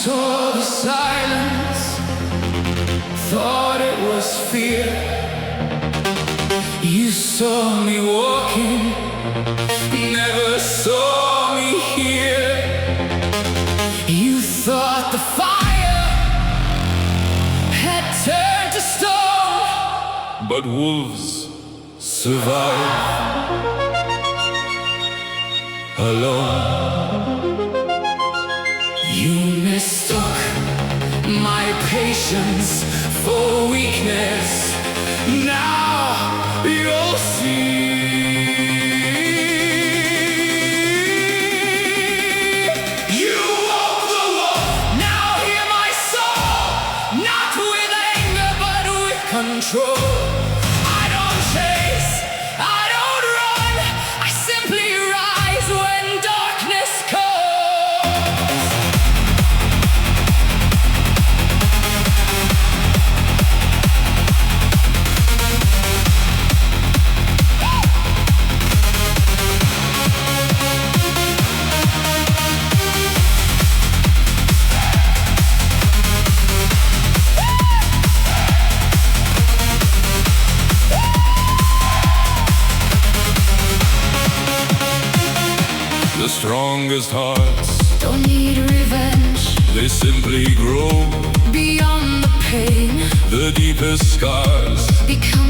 saw the silence, thought it was fear. You saw me walking, never saw me here. You thought the fire had turned to stone, but wolves survive alone. You mistook my patience for weakness. Now you'll see. You woke the wolf. Now hear my soul, not with anger but with control. I don't chase, I don't run, I simply rise when darkness comes. The strongest hearts Don't need revenge. they simply grow. Beyond the pain, The deepest scars become